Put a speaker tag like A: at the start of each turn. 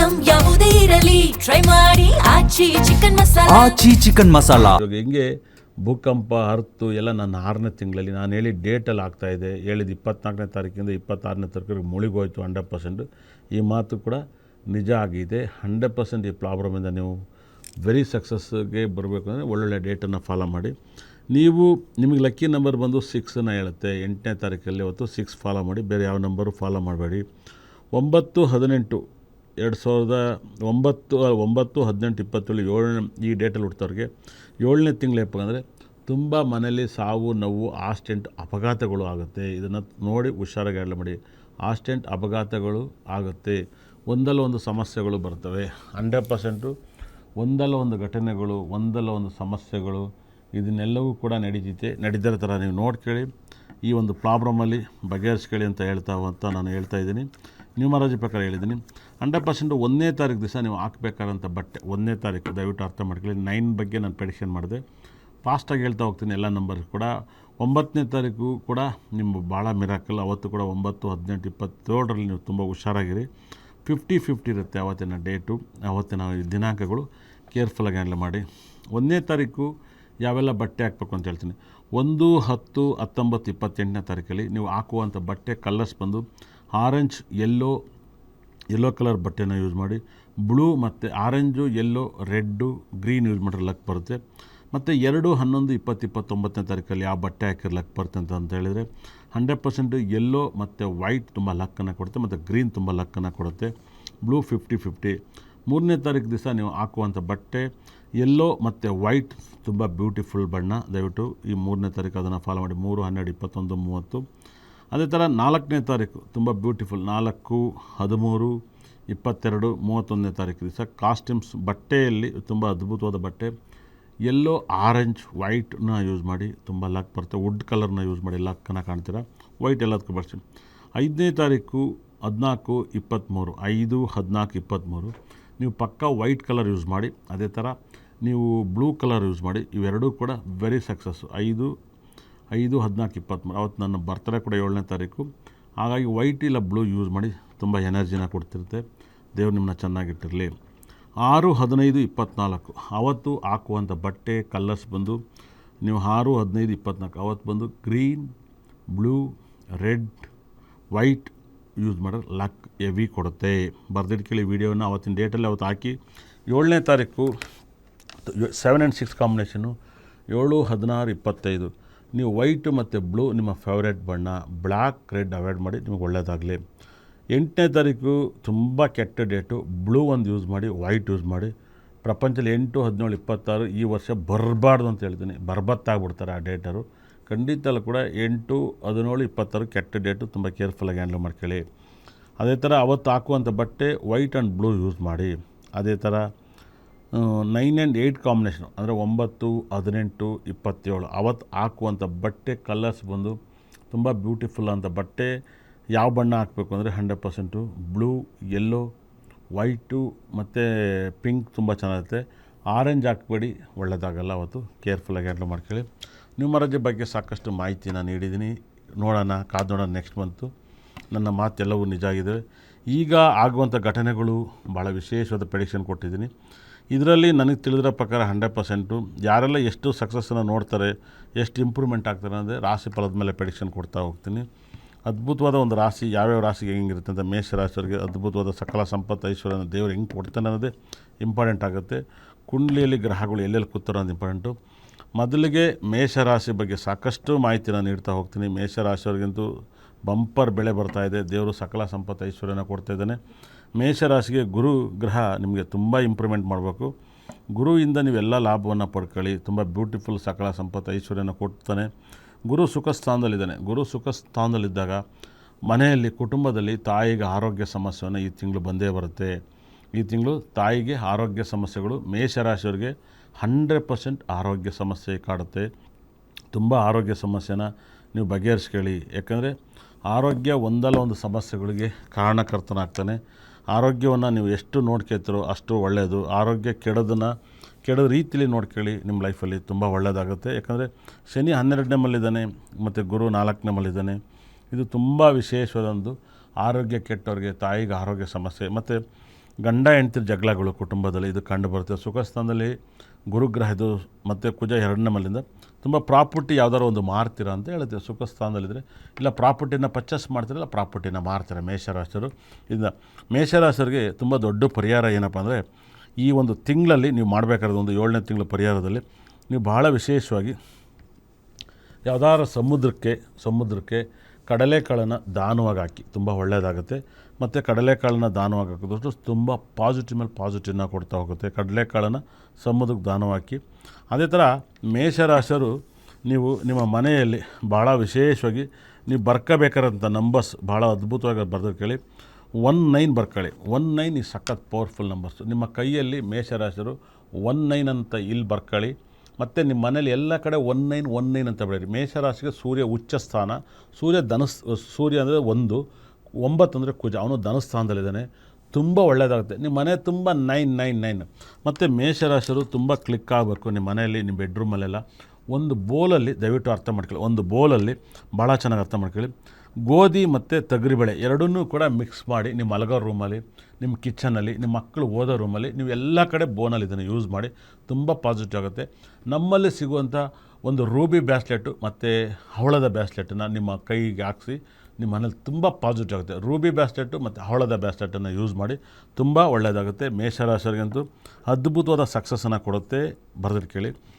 A: Item ಯಾವುದೇ ಇರಲಿ try ಮಾಡಿ ಆಚಿ ಚಿಕನ್ ಮಸಾಲಾ.
B: ಹೆಂಗೆ ಭೂಕಂಪ ಅರ್ತು ಎಲ್ಲ ನನ್ನ 6ನೇ ತಿಂಗಳಲ್ಲಿ ನಾನು ಹೇಳಿ ಡೇಟಲ್ಲಿ ಆಗ್ತಾಯಿದೆ, ಹೇಳಿದ 24ನೇ ತಾರೀಕಿಂದ 26ನೇ ತಾರೀಕಿಗೆ ಮುಳುಗೋಯ್ತು 100%. ಈ ಮಾತು ಕೂಡ ನಿಜ ಆಗಿದೆ. 100% ಈ ಪ್ರಾಬ್ಲಮಿಂದ ನೀವು ವೆರಿ ಸಕ್ಸಸ್ಗೆ ಬರಬೇಕು ಅಂದರೆ ಒಳ್ಳೊಳ್ಳೆ ಡೇಟನ್ನು ಫಾಲೋ ಮಾಡಿ. ನಿಮಗೆ ಲಕ್ಕಿ ನಂಬರ್ ಬಂದು 6ನ ಹೇಳುತ್ತೆ. 8ನೇ ತಾರೀಕಲ್ಲಿ ಅವತ್ತು 6 ಫಾಲೋ ಮಾಡಿ, ಬೇರೆ ಯಾವ ನಂಬರು ಫಾಲೋ ಮಾಡಬೇಡಿ. 9/18/2009 9/18/27 ಈ ಡೇಟಲ್ಲಿ ಹುಡ್ತವ್ರಿಗೆ 7ನೇ ತಿಂಗಳು ಏನಪ್ಪ ಅಂದರೆ ತುಂಬ ಮನೇಲಿ ಸಾವು ನೋವು ಆಕ್ಸಿಡೆಂಟ್ ಅಪಘಾತಗಳು ಆಗುತ್ತೆ. ಇದನ್ನು ನೋಡಿ ಹುಷಾರಾಗಿ ಹ್ಯಾಂಡಲ್ ಮಾಡಿ. ಆಕ್ಸಿಡೆಂಟ್ ಅಪಘಾತಗಳು ಆಗುತ್ತೆ, ಒಂದಲ್ಲ ಒಂದು ಸಮಸ್ಯೆಗಳು ಬರ್ತವೆ. 100% ಒಂದಲ್ಲ ಒಂದು ಘಟನೆಗಳು, ಒಂದಲ್ಲ ಒಂದು ಸಮಸ್ಯೆಗಳು, ಇದನ್ನೆಲ್ಲವೂ ಕೂಡ ನಡೀತಿರೋ ಥರ ನೀವು ನೋಡ್ಕೊಳ್ಳಿ. ಈ ಒಂದು ಪ್ರಾಬ್ಲಮಲ್ಲಿ ಬಗೆಹರಿಸ್ಕೊಳ್ಳಿ ಅಂತ ನಾನು ಹೇಳ್ತಾ ಇದ್ದೀನಿ. ನ್ಯೂಮರಾಲಜಿ ಪ್ರಕಾರ ಹೇಳಿದ್ದೀನಿ. 100% 1ನೇ ತಾರೀಕು ದಿವಸ ನೀವು ಹಾಕಬೇಕಾದಂಥ ಬಟ್ಟೆ 1ನೇ ತಾರೀಕು ದಯವಿಟ್ಟು ಅರ್ಥ ಮಾಡ್ಕೊಳ್ಳಿ. 9 ಬಗ್ಗೆ ನಾನು ಪ್ರೆಡಿಕ್ಷನ್ ಮಾಡಿದೆ, ಫಾಸ್ಟಾಗಿ ಹೇಳ್ತಾ ಹೋಗ್ತೀನಿ ಎಲ್ಲ ನಂಬರ್ ಕೂಡ. 9ನೇ ತಾರೀಕು ಕೂಡ ನಿಮ್ಮ ಭಾಳ ಮಿರಾಕಲ್. ಅವತ್ತು ಕೂಡ 9, 18, 27ರಲ್ಲಿ ನೀವು ತುಂಬ ಹುಷಾರಾಗಿರಿ. 50-50 ಇರುತ್ತೆ ಅವತ್ತಿನ ಡೇಟು, ಅವತ್ತಿನ ದಿನಾಂಕಗಳು. ಕೇರ್ಫುಲ್ಲಾಗಿ ಹ್ಯಾಂಡಲ್ ಮಾಡಿ. 1ನೇ ತಾರೀಕು ಯಾವೆಲ್ಲ ಬಟ್ಟೆ ಹಾಕಬೇಕು ಅಂತ ಹೇಳ್ತೀನಿ. 1, 10, 19, 28ನೇ ತಾರೀಕಲ್ಲಿ ನೀವು ಹಾಕುವಂಥ ಬಟ್ಟೆ ಕಲರ್ಸ್ ಬಂದು ಆರೆಂಜ್, ಯೆಲ್ಲೋ ಕಲರ್ ಬಟ್ಟೆನ ಯೂಸ್ ಮಾಡಿ. ಬ್ಲೂ ಮತ್ತು orange, yellow, red, green use ಮಾಡಿದ್ರೆ ಲಕ್ ಬರುತ್ತೆ. ಮತ್ತು 2, 11, 20, 29ನೇ ತಾರೀಕಲ್ಲಿ ಯಾವ ಬಟ್ಟೆ ಹಾಕಿದ್ರೆ ಲಕ್ ಬರುತ್ತೆ ಅಂತ ಹೇಳಿದರೆ 100% ಯೆಲ್ಲೋ ಮತ್ತು ವೈಟ್ ತುಂಬ ಲಕ್ಕನ್ನು ಕೊಡುತ್ತೆ, ಮತ್ತು ಗ್ರೀನ್ ತುಂಬ ಲಕ್ಕನ್ನು ಕೊಡುತ್ತೆ. ಬ್ಲೂ 50-50. 3ನೇ ತಾರೀಕು ದಿವಸ ನೀವು ಹಾಕುವಂಥ ಬಟ್ಟೆ ಯೆಲ್ಲೋ ಮತ್ತು ವೈಟ್ ತುಂಬ ಬ್ಯೂಟಿಫುಲ್ ಬಣ್ಣ. ದಯವಿಟ್ಟು ಈ 3ನೇ ತಾರೀಕು ಅದನ್ನು ಫಾಲೋ ಮಾಡಿ. 3, 12, 21, 30. ಅದೇ ಥರ 4ನೇ ತಾರೀಕು ತುಂಬ ಬ್ಯೂಟಿಫುಲ್. 4, 13, 22, 31ನೇ ತಾರೀಕು ದಿವಸ ಕಾಸ್ಟ್ಯೂಮ್ಸ್ ಬಟ್ಟೆಯಲ್ಲಿ ತುಂಬ ಅದ್ಭುತವಾದ ಬಟ್ಟೆ ಯೆಲ್ಲೋ, ಆರೆಂಜ್, ವೈಟ್ನ ಯೂಸ್ ಮಾಡಿ, ತುಂಬ ಲಕ್ ಬರುತ್ತೆ. ವುಡ್ ಕಲರ್ನ ಯೂಸ್ ಮಾಡಿ ಲಕ್ಕನ್ನು ಕಾಣ್ತೀರಾ. ವೈಟ್ ಎಲ್ಲದಕ್ಕೂ ಬಳಸಿ. 5ನೇ ತಾರೀಕು 14, 23, 5, 14, 23 ನೀವು ಪಕ್ಕಾ ವೈಟ್ ಕಲರ್ ಯೂಸ್ ಮಾಡಿ. ಅದೇ ಥರ ನೀವು ಬ್ಲೂ ಕಲರ್ ಯೂಸ್ ಮಾಡಿ. ಇವೆರಡೂ ಕೂಡ ವೆರಿ ಸಕ್ಸಸ್ಸು. 5, 14, 23 ಅವತ್ತು ನನ್ನ ಬರ್ತ್ಡೇ ಕೂಡ 7ನೇ ತಾರೀಕು. ಹಾಗಾಗಿ ವೈಟ್ ಇಲ್ಲ ಬ್ಲೂ ಯೂಸ್ ಮಾಡಿ, ತುಂಬ ಎನರ್ಜಿನ ಕೊಡ್ತಿರುತ್ತೆ. ದೇವ್ರು ನಿಮ್ಮನ್ನ ಚೆನ್ನಾಗಿಟ್ಟಿರಲಿ. 6, 15, 24 ಅವತ್ತು ಹಾಕುವಂಥ ಬಟ್ಟೆ ಕಲರ್ಸ್ ಬಂದು ನೀವು 6, 15, 24 ಅವತ್ತು ಬಂದು green, blue, red, white use ಮಾಡಿದ್ರೆ ಲಕ್ ಹೆವಿ ಕೊಡುತ್ತೆ. ಬರೆದಿಟ್ಕೊಳ್ಳಿ ವೀಡಿಯೋನ. ಅವತ್ತಿನ ಡೇಟಲ್ಲಿ ಅವತ್ತು ಹಾಕಿ. 7ನೇ ತಾರೀಕು 7 and 6 ಕಾಂಬಿನೇಷನು 7, 16, 25 ನೀವು ವೈಟು ಮತ್ತು ಬ್ಲೂ ನಿಮ್ಮ ಫೇವ್ರೇಟ್ ಬಣ್ಣ. ಬ್ಲ್ಯಾಕ್, ರೆಡ್ ಅವಾಯ್ಡ್ ಮಾಡಿ, ನಿಮಗೆ ಒಳ್ಳೆಯದಾಗಲಿ. 8ನೇ ತಾರೀಕು ತುಂಬ ಕೆಟ್ಟ ಡೇಟು. ಬ್ಲೂ ಒಂದು ಯೂಸ್ ಮಾಡಿ, ವೈಟ್ ಯೂಸ್ ಮಾಡಿ. ಪ್ರಪಂಚದಲ್ಲಿ 8, 17, 26 ಈ ವರ್ಷ ಬರಬಾರ್ದು ಅಂತ ಹೇಳ್ತೀನಿ. ಬರ್ಬತ್ತಾಗ್ಬಿಡ್ತಾರೆ ಆ ಡೇಟರು. ಖಂಡಿತಲ್ಲೂ ಕೂಡ 8, 17, 26 ಕೆಟ್ಟ ಡೇಟು. ತುಂಬ ಕೇರ್ಫುಲ್ಲಾಗಿ ಹ್ಯಾಂಡಲ್ ಮಾಡ್ಕೊಳ್ಳಿ. ಅದೇ ಥರ ಅವತ್ತು ಹಾಕುವಂಥ ಬಟ್ಟೆ ವೈಟ್ ಆ್ಯಂಡ್ ಬ್ಲೂ ಯೂಸ್ ಮಾಡಿ. ಅದೇ ಥರ 9 and 8 ಕಾಂಬಿನೇಷನು ಅಂದರೆ 9, 18, 27 ಅವತ್ತು ಹಾಕುವಂಥ ಬಟ್ಟೆ ಕಲರ್ಸ್ ಬಂದು ತುಂಬ ಬ್ಯೂಟಿಫುಲ್ ಅಂತ ಬಟ್ಟೆ. ಯಾವ ಬಣ್ಣ ಹಾಕಬೇಕು ಅಂದರೆ 100% ಬ್ಲೂ, ಯೆಲ್ಲೋ, ವೈಟು ಮತ್ತು ಪಿಂಕ್ ತುಂಬ ಚೆನ್ನಾಗಿರುತ್ತೆ. ಆರೆಂಜ್ ಹಾಕಬೇಡಿ, ಒಳ್ಳೆಯದಾಗಲ್ಲ. ಅವತ್ತು ಕೇರ್ಫುಲ್ಲಾಗಿ ಹ್ಯಾಂಡಲ್ ಮಾಡ್ಕೊಳ್ಳಿ. ನ್ಯೂಮರಾಲಜಿ ಬಗ್ಗೆ ಸಾಕಷ್ಟು ಮಾಹಿತಿ ನಾನು ನೀಡಿದ್ದೀನಿ. ಕಾದು ನೋಡೋಣ ನೆಕ್ಸ್ಟ್ ಮಂತು. ನನ್ನ ಮಾತೆಲ್ಲವೂ ನಿಜ ಆಗಿದೆ. ಈಗ ಆಗುವಂಥ ಘಟನೆಗಳು ಭಾಳ ವಿಶೇಷವಾದ ಪ್ರೆಡಿಕ್ಷನ್ ಕೊಟ್ಟಿದ್ದೀನಿ. ಇದರಲ್ಲಿ ನನಗೆ ತಿಳಿದಿರೋ ಪ್ರಕಾರ 100% ಯಾರೆಲ್ಲ ಎಷ್ಟು ಸಕ್ಸಸ್ಸನ್ನು ನೋಡ್ತಾರೆ, ಎಷ್ಟು ಇಂಪ್ರೂವ್ಮೆಂಟ್ ಆಗ್ತಾರೆ ಅಂದರೆ ರಾಶಿ ಫಲದ ಮೇಲೆ ಪ್ರೆಡಿಕ್ಷನ್ ಕೊಡ್ತಾ ಹೋಗ್ತೀನಿ. ಅದ್ಭುತವಾದ ಒಂದು ರಾಶಿ ಯಾವ್ಯಾವ ರಾಶಿಗೆ ಹೆಂಗಿರುತ್ತೆ ಅಂತ ಮೇಷ ರಾಶಿಯವರಿಗೆ ಅದ್ಭುತವಾದ ಸಕಲ ಸಂಪತ್ತು ಐಶ್ವರ್ಯನ ದೇವರು ಹೆಂಗೆ ಕೊಡ್ತಾನೆ ಅನ್ನೋದೇ ಇಂಪಾರ್ಟೆಂಟ್ ಆಗುತ್ತೆ. ಕುಂಡಲಿಯಲ್ಲಿ ಗ್ರಹಗಳು ಎಲ್ಲೆಲ್ಲಿ ಕೂತಾರೋ ಅನ್ನೋದು ಇಂಪಾರ್ಟೆಂಟು. ಮೊದಲಿಗೆ ಮೇಷರಾಶಿ ಬಗ್ಗೆ ಸಾಕಷ್ಟು ಮಾಹಿತಿನ ನೀಡ್ತಾ ಹೋಗ್ತೀನಿ. ಮೇಷರಾಶಿಯವ್ರಿಗಂತೂ ಬಂಪರ್ ಬೆಳೆ ಬರ್ತಾಯಿದೆ. ದೇವರು ಸಕಲ ಸಂಪತ್ತು ಐಶ್ವರ್ಯನ ಕೊಡ್ತಾಯಿದ್ದಾನೆ. ಮೇಷರಾಶಿಗೆ ಗುರು ಗ್ರಹ ನಿಮಗೆ ತುಂಬ ಇಂಪ್ರೂವ್ಮೆಂಟ್ ಮಾಡಬೇಕು. ಗುರುವಿಂದ ನೀವೆಲ್ಲ ಲಾಭವನ್ನು ಪಡ್ಕೊಳ್ಳಿ. ತುಂಬ ಬ್ಯೂಟಿಫುಲ್ ಸಕಲ ಸಂಪತ್ತು ಐಶ್ವರ್ಯನ ಕೊಡ್ತಾನೆ. ಗುರು ಸುಖ ಸ್ಥಾನದಲ್ಲಿದ್ದಾನೆ. ಗುರು ಸುಖ ಸ್ಥಾನದಲ್ಲಿದ್ದಾಗ ಮನೆಯಲ್ಲಿ ಕುಟುಂಬದಲ್ಲಿ ತಾಯಿಗೆ ಆರೋಗ್ಯ ಸಮಸ್ಯೆಯನ್ನು ಈ ತಿಂಗಳು ಬಂದೇ ಬರುತ್ತೆ. ಈ ತಿಂಗಳು ತಾಯಿಗೆ ಆರೋಗ್ಯ ಸಮಸ್ಯೆಗಳು ಮೇಷರಾಶಿಯವರಿಗೆ 100% ಆರೋಗ್ಯ ಸಮಸ್ಯೆ ಕಾಡುತ್ತೆ. ತುಂಬ ಆರೋಗ್ಯ ಸಮಸ್ಯೆನ ನೀವು ಬಗೆಹರಿಸ್ಕೊಳ್ಳಿ. ಯಾಕಂದರೆ ಆರೋಗ್ಯ ಒಂದಲ್ಲ ಒಂದು ಸಮಸ್ಯೆಗಳಿಗೆ ಕಾರಣಕರ್ತನಾಗ್ತಾನೆ. ಆರೋಗ್ಯವನ್ನು ನೀವು ಎಷ್ಟು ನೋಡ್ಕೊಳ್ತೀರೋ ಅಷ್ಟು ಒಳ್ಳೆಯದು. ಆರೋಗ್ಯ ಕೆಡದ ರೀತಿಯಲ್ಲಿ ನೋಡ್ಕೊಳ್ಳಿ. ನಿಮ್ಮ ಲೈಫಲ್ಲಿ ತುಂಬ ಒಳ್ಳೆಯದಾಗುತ್ತೆ. ಯಾಕಂದರೆ ಶನಿ 12ನೇ ಮಲ್ಲಿದ್ದಾನೆ ಮತ್ತು ಗುರು 4ನೇ ಮಲ್ಲಿದ್ದಾನೆ. ಇದು ತುಂಬ ವಿಶೇಷವಾದೊಂದು ಆರೋಗ್ಯ ಕೆಟ್ಟವ್ರಿಗೆ, ತಾಯಿಗೆ ಆರೋಗ್ಯ ಸಮಸ್ಯೆ. ಮತ್ತು ಗಂಡ ಹೆಂಡ್ತಿ ಜಗಳಗಳು ಕುಟುಂಬದಲ್ಲಿ ಇದು ಕಂಡು ಬರುತ್ತೆ. ಸುಖಸ್ಥಾನದಲ್ಲಿ ಗುರುಗ್ರಹ ಇದು ಮತ್ತು ಕುಜ 2ನೇ ಮನೆಯಿಂದ ತುಂಬ ಪ್ರಾಪರ್ಟಿ ಯಾವ್ದಾದ್ರು ಒಂದು ಮಾರ್ತೀರಾ ಅಂತ ಹೇಳುತ್ತೆ. ಸುಖಸ್ಥಾನದಲ್ಲಿದ್ದರೆ ಇಲ್ಲ ಪ್ರಾಪರ್ಟಿನ ಪರ್ಚೇಸ್ ಮಾಡ್ತೀರಲ್ಲ, ಪ್ರಾಪರ್ಟಿನ ಮಾರ್ತಾರೆ ಮೇಷರಾಶಿಯರು. ಇದನ್ನ ಮೇಷರಾಶಿಯರಿಗೆ ತುಂಬ ದೊಡ್ಡ ಪರಿಹಾರ ಏನಪ್ಪ ಅಂದರೆ, ಈ ಒಂದು ತಿಂಗಳಲ್ಲಿ ನೀವು ಮಾಡಬೇಕಾದ ಒಂದು 7ನೇ ತಿಂಗಳ ಪರಿಹಾರದಲ್ಲಿ ನೀವು ಭಾಳ ವಿಶೇಷವಾಗಿ ಯಾವ್ದಾದ್ರು ಸಮುದ್ರಕ್ಕೆ ಕಡಲೆಕಾಳನ್ನು ದಾನವಾಗಿ ಹಾಕಿ, ತುಂಬ ಒಳ್ಳೆಯದಾಗುತ್ತೆ. ಮತ್ತು ಕಡಲೆಕಾಳನ್ನ ದಾನವಾಗಿ ಹಾಕಿದಷ್ಟು ತುಂಬ ಪಾಸಿಟಿವ್ ಮೇಲೆ ಪಾಸಿಟಿವ್ನ ಕೊಡ್ತಾ ಹೋಗುತ್ತೆ. ಕಡಲೆಕಾಳನ್ನು ಸಮುದ್ರಕ್ಕೆ ದಾನವಾಕಿ. ಅದೇ ಥರ ಮೇಷರಾಶಿಯರು ನೀವು ನಿಮ್ಮ ಮನೆಯಲ್ಲಿ ಭಾಳ ವಿಶೇಷವಾಗಿ ನೀವು ಬರ್ಕೋಬೇಕಾದಂಥ ನಂಬರ್ಸ್ ಭಾಳ ಅದ್ಭುತವಾಗಿ ಬರೆದು ಕೇಳಿ. 19 ಬರ್ಕೊಳ್ಳಿ. 19 ಈ ಸಖತ್ ಪವರ್ಫುಲ್ ನಂಬರ್ಸು. ನಿಮ್ಮ ಕೈಯಲ್ಲಿ ಮೇಷರಾಶಿಯರು 19 ಅಂತ ಇಲ್ಲಿ ಬರ್ಕೊಳ್ಳಿ. ಮತ್ತು ನಿಮ್ಮ ಮನೇಲಿ ಎಲ್ಲ ಕಡೆ 19 ಅಂತ ಬೆಳೀರಿ. ಮೇಷರಾಶಿಗೆ ಸೂರ್ಯ ಉಚ್ಚ ಸ್ಥಾನ. ಸೂರ್ಯ ಅಂದರೆ 9 ಅಂದರೆ ಕುಜ, ಅವನು ಧನಸ್ಥಾನದಲ್ಲಿದ್ದಾನೆ. ತುಂಬ ಒಳ್ಳೆಯದಾಗುತ್ತೆ. ನಿಮ್ಮ ಮನೆ ತುಂಬ 999. ಮತ್ತು ಮೇಷರಾಶಿಯರು ತುಂಬ ಕ್ಲಿಕ್ ಆಗಬೇಕು ನಿಮ್ಮ ಮನೆಯಲ್ಲಿ, ನಿಮ್ಮ ಬೆಡ್ರೂಮಲ್ಲೆಲ್ಲ. ಒಂದು ಬೋಲಲ್ಲಿ ದಯವಿಟ್ಟು ಅರ್ಥ ಮಾಡ್ಕೊಳ್ಳಿ, ಒಂದು ಬೋಲಲ್ಲಿ ಭಾಳ ಚೆನ್ನಾಗಿ ಅರ್ಥ ಮಾಡ್ಕೊಳ್ಳಿ, ಗೋಧಿ ಮತ್ತು ತೊಗರಿಬೇಳೆ ಎರಡನ್ನೂ ಕೂಡ ಮಿಕ್ಸ್ ಮಾಡಿ ನಿಮ್ಮ ಮಲಗೋ ರೂಮಲ್ಲಿ, ನಿಮ್ಮ ಕಿಚನಲ್ಲಿ, ನಿಮ್ಮ ಮಕ್ಕಳು ಓದೋ ರೂಮಲ್ಲಿ ನೀವು ಎಲ್ಲ ಕಡೆ ಬೋನಲ್ಲಿ ಇದನ್ನು ಯೂಸ್ ಮಾಡಿ. ತುಂಬ ಪಾಸಿಟಿವ್ ಆಗುತ್ತೆ. ನಮ್ಮಲ್ಲಿ ಸಿಗುವಂಥ ಒಂದು ರೂಬಿ ಬ್ಯಾಸ್ಲೆಟು ಮತ್ತು ಹವಳದ ಬ್ಯಾಸ್ಲೆಟನ್ನು ನಿಮ್ಮ ಕೈಗೆ ಹಾಕಿಸಿ ನಿಮ್ಮ ಮನೇಲಿ ತುಂಬ ಪಾಸಿಟಿವ್ ಆಗುತ್ತೆ. ರೂಬಿ ಬ್ಯಾಸ್ಲೆಟು ಮತ್ತು ಹವಳದ ಬ್ಯಾಸ್ಲೆಟನ್ನು ಯೂಸ್ ಮಾಡಿ, ತುಂಬ ಒಳ್ಳೆಯದಾಗುತ್ತೆ. ಮೇಷರಾಶಿಯವರಿಗಂತೂ ಅದ್ಭುತವಾದ ಸಕ್ಸಸ್ಸನ್ನು ಕೊಡುತ್ತೆ. ಬರೆದಿಟ್ಟು ಕೇಳಿ.